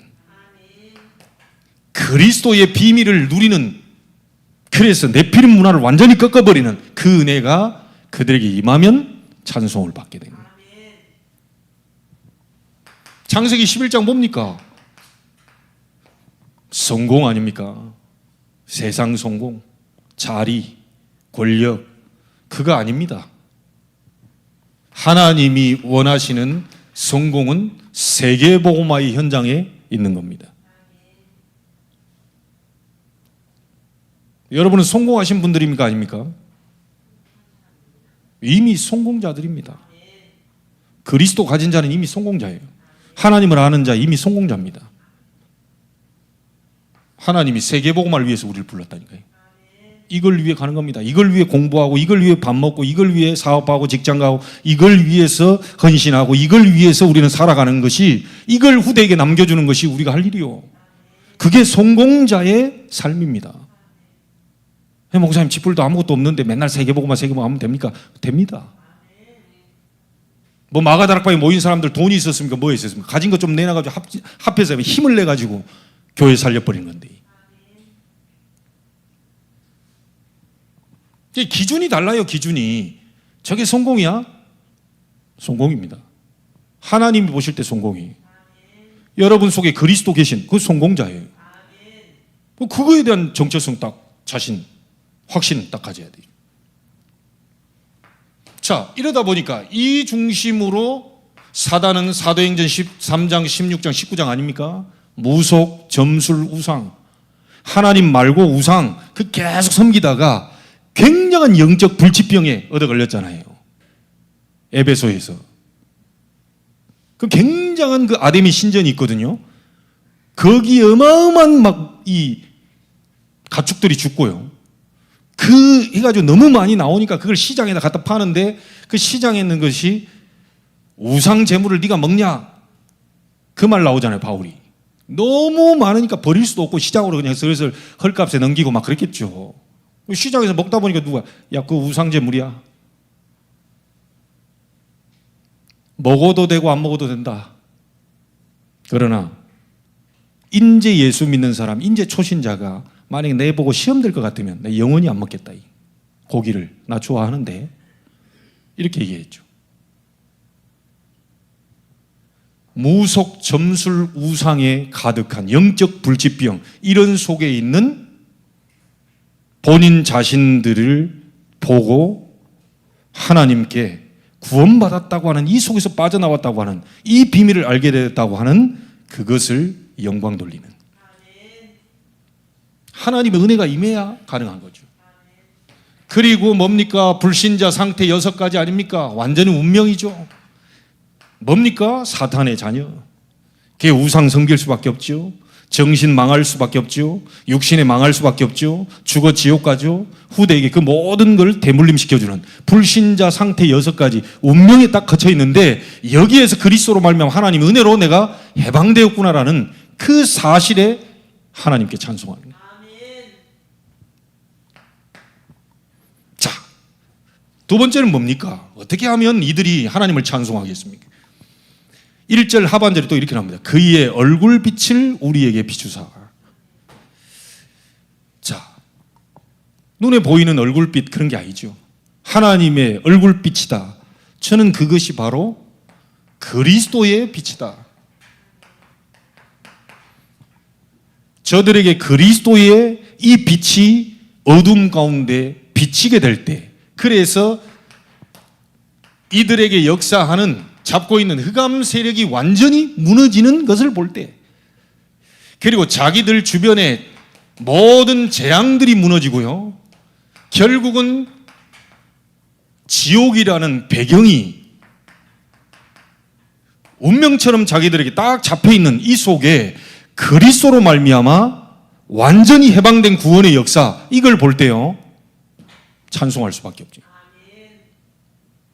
그리스도의 비밀을 누리는, 그래서 네피림 문화를 완전히 꺾어버리는 그 은혜가 그들에게 임하면 찬송을 받게 됩니다. 창세기 11장 뭡니까? 성공 아닙니까? 세상 성공, 자리, 권력, 그거 아닙니다. 하나님이 원하시는 성공은 세계복음화의 현장에 있는 겁니다. 여러분은 성공하신 분들입니까? 아닙니까? 이미 성공자들입니다. 그리스도 가진 자는 이미 성공자예요. 하나님을 아는 자 이미 성공자입니다. 하나님이 세계복음화를 위해서 우리를 불렀다니까요. 이걸 위해 가는 겁니다. 이걸 위해 공부하고, 이걸 위해 밥 먹고, 이걸 위해 사업하고, 직장 가고, 이걸 위해서 헌신하고, 이걸 위해서 우리는 살아가는 것이, 이걸 후대에게 남겨주는 것이 우리가 할 일이요. 그게 성공자의 삶입니다. 목사님, 집불도 아무것도 없는데 맨날 세계복음화 하면 됩니까? 됩니다. 뭐 마가다락방에 모인 사람들 돈이 있었습니까? 뭐 있었습니까? 가진 것 좀 내놔가지고 합해서 힘을 내가지고 교회 살려버린 건데. 기준이 달라요. 기준이. 저게 성공이야? 성공입니다. 하나님이 보실 때 성공이. 여러분 속에 그리스도 계신 그 성공자예요. 그거에 대한 정체성 딱 자신, 확신 딱 가져야 돼요. 자, 이러다 보니까 이 중심으로 사단은 사도행전 13장, 16장, 19장 아닙니까? 무속, 점술, 우상. 하나님 말고 우상. 그 계속 섬기다가 굉장한 영적 불치병에 얻어 걸렸잖아요. 에베소에서. 그 굉장한 그 아데미 신전이 있거든요. 거기 어마어마한 막 이 가축들이 죽고요. 그 해가지고 너무 많이 나오니까 그걸 시장에다 갖다 파는데 그 시장에 있는 것이 우상 제물을 네가 먹냐? 그 말 나오잖아요, 바울이. 너무 많으니까 버릴 수도 없고 시장으로 그냥 슬슬 헐값에 넘기고 막 그랬겠죠. 시장에서 먹다 보니까 누가 야, 그 우상 제물이야. 먹어도 되고 안 먹어도 된다. 그러나 인제 예수 믿는 사람, 인제 초신자가 만약에 내 보고 시험 될 것 같으면 나 영원히 안 먹겠다. 이 고기를 나 좋아하는데 이렇게 얘기했죠. 무속, 점술, 우상에 가득한 영적 불치병, 이런 속에 있는 본인 자신들을 보고 하나님께 구원받았다고 하는, 이 속에서 빠져나왔다고 하는, 이 비밀을 알게 됐다고 하는 그것을 영광 돌리는, 하나님의 은혜가 임해야 가능한 거죠. 그리고 뭡니까? 불신자 상태 6가지 아닙니까? 완전히 운명이죠. 뭡니까? 사탄의 자녀. 그게 우상 섬길 수밖에 없죠. 정신 망할 수밖에 없죠. 육신에 망할 수밖에 없죠. 죽어 지옥 가죠. 후대에게 그 모든 걸 대물림시켜주는 불신자 상태 6가지 운명에 딱 갇혀 있는데, 여기에서 그리스도로 말미암아 하나님 은혜로 내가 해방되었구나라는 그 사실에 하나님께 찬송하는 거예요. 자, 두 번째는 뭡니까? 어떻게 하면 이들이 하나님을 찬송하겠습니까? 1절 하반절에 또 이렇게 나옵니다. 그의 얼굴빛을 우리에게 비추사. 자, 눈에 보이는 얼굴빛 그런 게 아니죠. 하나님의 얼굴빛이다. 저는 그것이 바로 그리스도의 빛이다. 저들에게 그리스도의 이 빛이 어둠 가운데 비치게 될 때, 그래서 이들에게 역사하는, 잡고 있는 흑암 세력이 완전히 무너지는 것을 볼 때, 그리고 자기들 주변에 모든 재앙들이 무너지고요, 결국은 지옥이라는 배경이 운명처럼 자기들에게 딱 잡혀있는 이 속에 그리스도로 말미암아 완전히 해방된 구원의 역사, 이걸 볼 때요 찬송할 수밖에 없죠.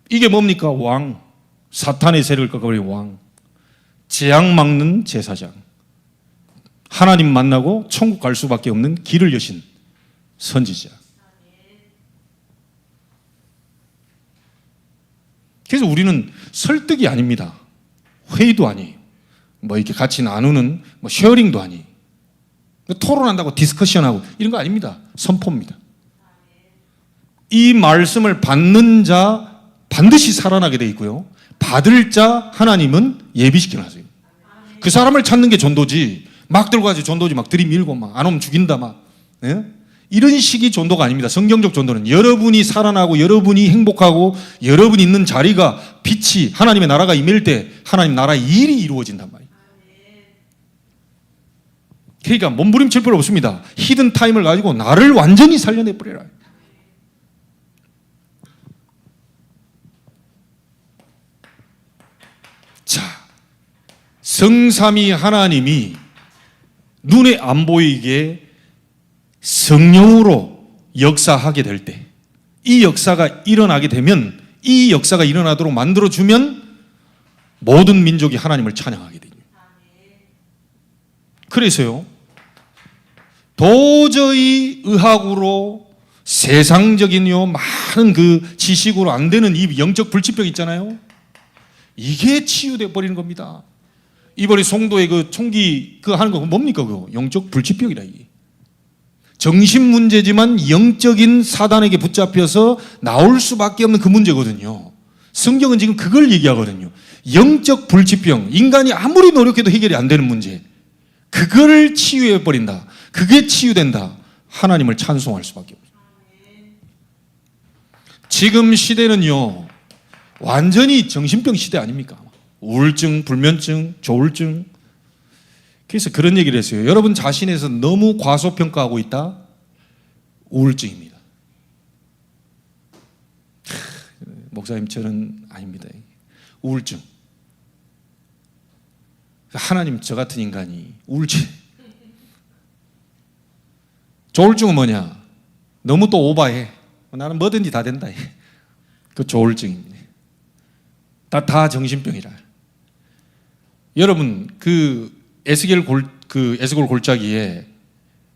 이게 뭡니까? 왕, 사탄의 세력을 꺾어버린 왕, 재앙 막는 제사장, 하나님 만나고 천국 갈 수밖에 없는 길을 여신 선지자. 그래서 우리는 설득이 아닙니다. 회의도 아니에요. 뭐 이렇게 같이 나누는 뭐 쉐어링도 아니에요. 토론한다고 디스커션하고 이런 거 아닙니다. 선포입니다. 이 말씀을 받는 자 반드시 살아나게 돼 있고요, 받을 자 하나님은 예비시켜 놨어요. 그 사람을 찾는 게 전도지, 막 들고 가서 전도지 막 들이밀고 막 안 오면 죽인다 막, 예? 이런 식의 전도가 아닙니다. 성경적 전도는 여러분이 살아나고 여러분이 행복하고 여러분이 있는 자리가 빛이 하나님의 나라가 임할 때 하나님 나라의 일이 이루어진단 말이에요. 그러니까 몸부림칠 필요 없습니다. 히든 타임을 가지고 나를 완전히 살려내버려라. 자, 성삼위 하나님이 눈에 안 보이게 성령으로 역사하게 될 때, 이 역사가 일어나게 되면, 이 역사가 일어나도록 만들어주면 모든 민족이 하나님을 찬양하게 됩니다. 그래서요, 도저히 의학으로 세상적인 많은 그 지식으로 안 되는 이 영적 불치병 있잖아요. 이게 치유돼 버리는 겁니다. 이번에 송도에 그 총기 그 하는 거 뭡니까? 그거 영적 불치병이라. 이게 정신 문제지만 영적인 사단에게 붙잡혀서 나올 수밖에 없는 그 문제거든요. 성경은 지금 그걸 얘기하거든요. 영적 불치병, 인간이 아무리 노력해도 해결이 안 되는 문제, 그걸 치유해 버린다. 그게 치유된다. 하나님을 찬송할 수밖에 없어요. 지금 시대는요, 완전히 정신병 시대 아닙니까? 우울증, 불면증, 조울증. 그래서 그런 얘기를 했어요. 여러분 자신에서 너무 과소평가하고 있다? 우울증입니다. 목사님, 저는 아닙니다. 우울증. 하나님, 저 같은 인간이 우울증. 조울증은 뭐냐? 너무 또 오바해. 나는 뭐든지 다 된다. 그 조울증입니다. 다 정신병이라. 여러분, 그 에스겔 골짜기에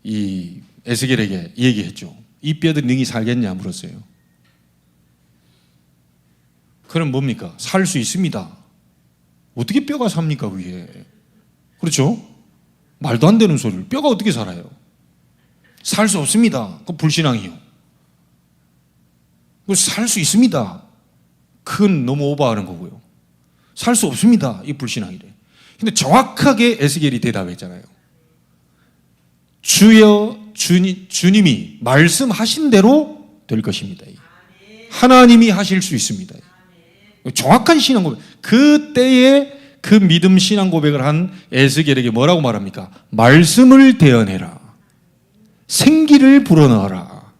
이 에스겔에게 얘기했죠. 이 뼈들이 능히 살겠냐 물었어요. 그럼 뭡니까? 살 수 있습니다. 어떻게 뼈가 삽니까, 그게? 그렇죠? 말도 안 되는 소리를. 뼈가 어떻게 살아요? 살 수 없습니다. 그건 불신앙이요. 살 수 있습니다. 그건 너무 오버하는 거고요. 살 수 없습니다. 이 불신앙이래. 근데 정확하게 에스겔이 대답했잖아요. 주여, 주님이 말씀하신 대로 될 것입니다. 하나님이 하실 수 있습니다. 정확한 신앙 고백. 그때에 그 믿음 신앙 고백을 한 에스겔에게 뭐라고 말합니까? 말씀을 대언해라. 생기를 불어넣어라.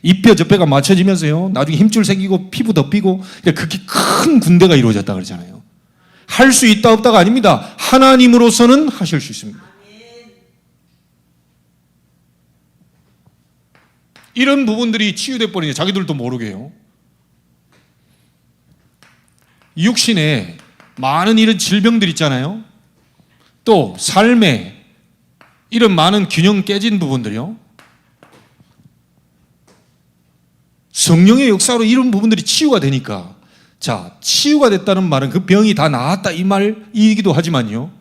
이 뼈 저 뼈가 맞춰지면서요, 나중에 힘줄 생기고 피부 덮이고, 그렇게 큰 군대가 이루어졌다 그러잖아요. 할 수 있다 없다가 아닙니다. 하나님으로서는 하실 수 있습니다. 이런 부분들이 치유돼 버리니 자기들도 모르게요. 육신에 많은 이런 질병들 있잖아요. 또 삶에 이런 많은 균형 깨진 부분들이요. 성령의 역사로 이런 부분들이 치유가 되니까, 자, 치유가 됐다는 말은 그 병이 다 나았다 이 말이기도 하지만요,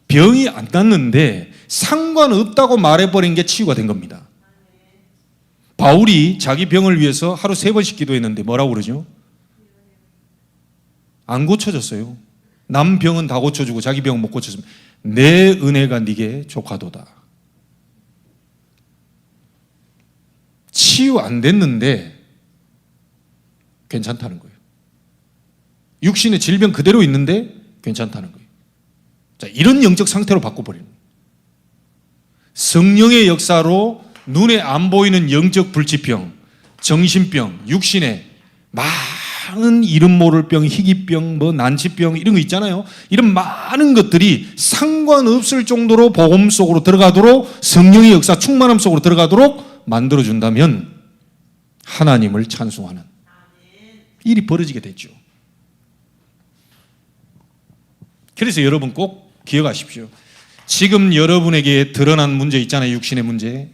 병이 안 낫는데 상관없다고 말해버린 게 치유가 된 겁니다. 바울이 자기 병을 위해서 하루 3번씩 기도했는데 뭐라고 그러죠? 안 고쳐졌어요. 남 병은 다 고쳐주고 자기 병은 못 고쳐주면 내 은혜가 네게 족하도다. 치유 안 됐는데 괜찮다는 거예요. 육신의 질병 그대로 있는데 괜찮다는 거예요. 자, 이런 영적 상태로 바꿔버리는 거예요. 성령의 역사로 눈에 안 보이는 영적 불치병, 정신병, 육신에 많은 이름 모를 병, 희귀병, 난치병 이런 거 있잖아요. 이런 많은 것들이 상관없을 정도로 복음 속으로 들어가도록, 성령의 역사 충만함 속으로 들어가도록 만들어준다면 하나님을 찬송하는 일이 벌어지게 되죠. 그래서 여러분 꼭 기억하십시오. 지금 여러분에게 드러난 문제 있잖아요. 육신의 문제.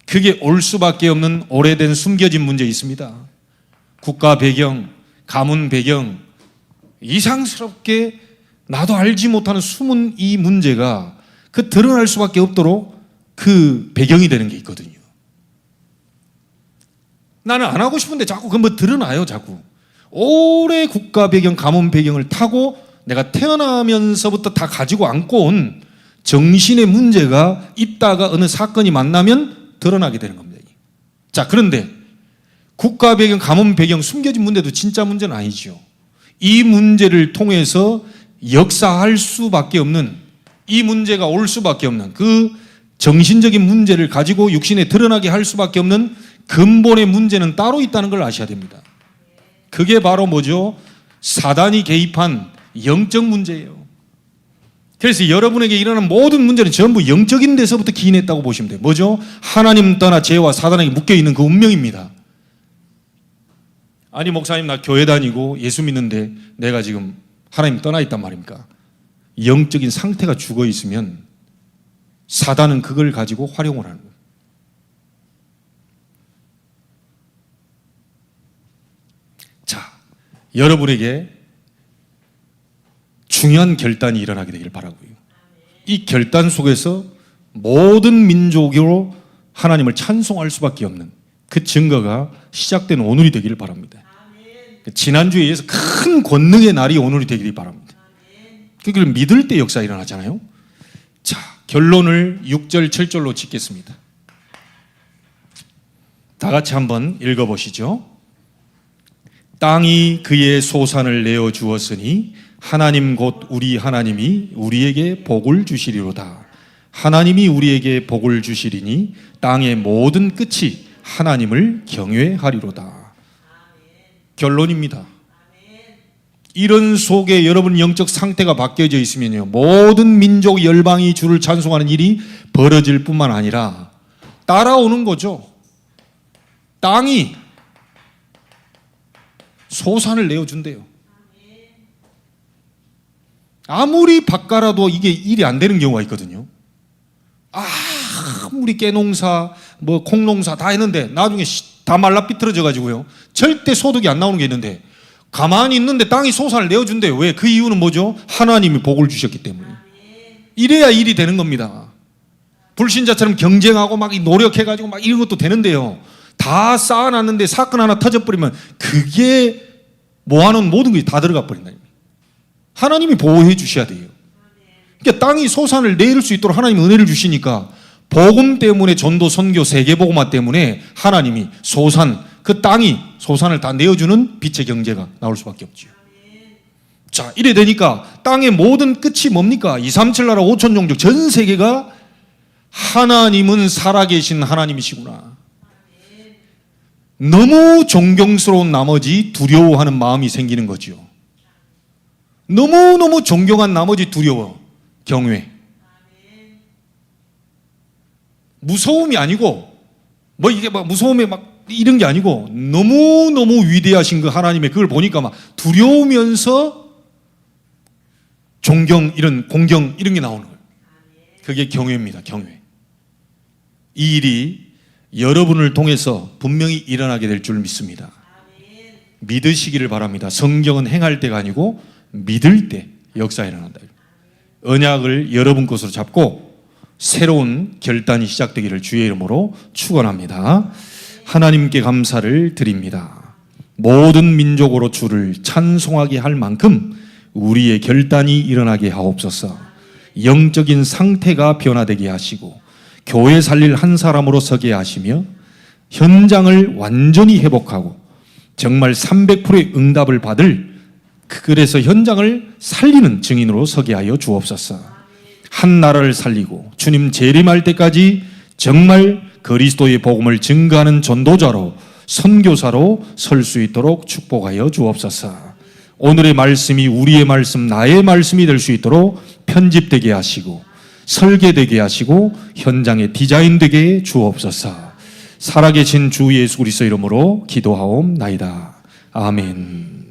그게 올 수밖에 없는 오래된 숨겨진 문제 있습니다. 국가 배경, 가문 배경, 이상스럽게 나도 알지 못하는 숨은 이 문제가 그 드러날 수밖에 없도록 그 배경이 되는 게 있거든요. 나는 안 하고 싶은데 자꾸 그 뭐 드러나요, 자꾸. 오래 국가 배경, 가문 배경을 타고 내가 태어나면서부터 다 가지고 안고 온 정신의 문제가 있다가 어느 사건이 만나면 드러나게 되는 겁니다. 자, 그런데 국가 배경, 가문 배경, 숨겨진 문제도 진짜 문제는 아니죠. 이 문제를 통해서 역사할 수밖에 없는, 이 문제가 올 수밖에 없는, 그 정신적인 문제를 가지고 육신에 드러나게 할 수밖에 없는 근본의 문제는 따로 있다는 걸 아셔야 됩니다. 그게 바로 뭐죠? 사단이 개입한 영적 문제예요. 그래서 여러분에게 일어나는 모든 문제는 전부 영적인 데서부터 기인했다고 보시면 돼요. 뭐죠? 하나님 떠나 죄와 사단에게 묶여있는 그 운명입니다. 아니 목사님 나 교회 다니고 예수 믿는데 내가 지금 하나님 떠나 있단 말입니까? 영적인 상태가 죽어 있으면 사단은 그걸 가지고 활용을 하는 거예요. 자, 여러분에게 중요한 결단이 일어나게 되길 바라고요. 이 결단 속에서 모든 민족으로 하나님을 찬송할 수밖에 없는 그 증거가 시작된 오늘이 되기를 바랍니다. 지난주에 의해서 큰 권능의 날이 오늘이 되기를 바랍니다. 그걸 믿을 때 역사 일어나잖아요. 자, 결론을 6절 7절로 짓겠습니다. 다 같이 한번 읽어보시죠. 땅이 그의 소산을 내어 주었으니 하나님 곧 우리 하나님이 우리에게 복을 주시리로다. 하나님이 우리에게 복을 주시리니 땅의 모든 끝이 하나님을 경외하리로다. 결론입니다. 이런 속에 여러분 영적 상태가 바뀌어져 있으면요, 모든 민족 열방이 주를 찬송하는 일이 벌어질 뿐만 아니라 따라오는 거죠. 땅이 소산을 내어준대요. 아무리 바꿔라도 이게 일이 안 되는 경우가 있거든요. 아무리 깨농사 뭐 콩농사 다 했는데 나중에 다 말라 삐뚤어져 가지고요, 절대 소득이 안 나오는 게 있는데 가만히 있는데 땅이 소산을 내어준대요. 왜? 그 이유는 뭐죠? 하나님이 복을 주셨기 때문에. 이래야 일이 되는 겁니다. 불신자처럼 경쟁하고 막 노력해가지고 막 이런 것도 되는데요, 다 쌓아놨는데 사건 하나 터져버리면 그게 모아놓은 모든 것이 다 들어가 버린다. 하나님이 보호해 주셔야 돼요. 그러니까 땅이 소산을 내릴 수 있도록 하나님이 은혜를 주시니까 복음 때문에 전도 선교 세계복음화 때문에 하나님이 소산, 그 땅이 소산을 다 내어주는 빛의 경제가 나올 수밖에 없죠. 자, 이래 되니까 땅의 모든 끝이 뭡니까? 237 나라 5천 종족 전 세계가 하나님은 살아계신 하나님이시구나. 너무 존경스러운 나머지 두려워하는 마음이 생기는 거죠. 너무너무 존경한 나머지 두려워, 경외. 무서움이 아니고 뭐 이게 막 무서움에 막 이런 게 아니고 너무너무 위대하신 그 하나님의 그걸 보니까 막 두려우면서 존경, 이런 공경 이런 게 나오는 거예요. 그게 경외입니다. 경외. 이 일이 여러분을 통해서 분명히 일어나게 될 줄 믿습니다. 믿으시기를 바랍니다. 성경은 행할 때가 아니고 믿을 때 역사가 일어난다. 언약을 여러분 것으로 잡고 새로운 결단이 시작되기를 주의 이름으로 축원합니다. 하나님께 감사를 드립니다. 모든 민족으로 주를 찬송하게 할 만큼 우리의 결단이 일어나게 하옵소서. 영적인 상태가 변화되게 하시고 교회 살릴 한 사람으로 서게 하시며 현장을 완전히 회복하고 정말 300%의 응답을 받을, 그래서 현장을 살리는 증인으로 서게 하여 주옵소서. 한 나라를 살리고 주님 재림할 때까지 정말 그리스도의 복음을 증거하는 전도자로, 선교사로 설 수 있도록 축복하여 주옵소서. 오늘의 말씀이 우리의 말씀, 나의 말씀이 될 수 있도록 편집되게 하시고 설계되게 하시고 현장에 디자인되게 주옵소서. 살아계신 주 예수 그리스도 이름으로 기도하옵나이다. 아멘.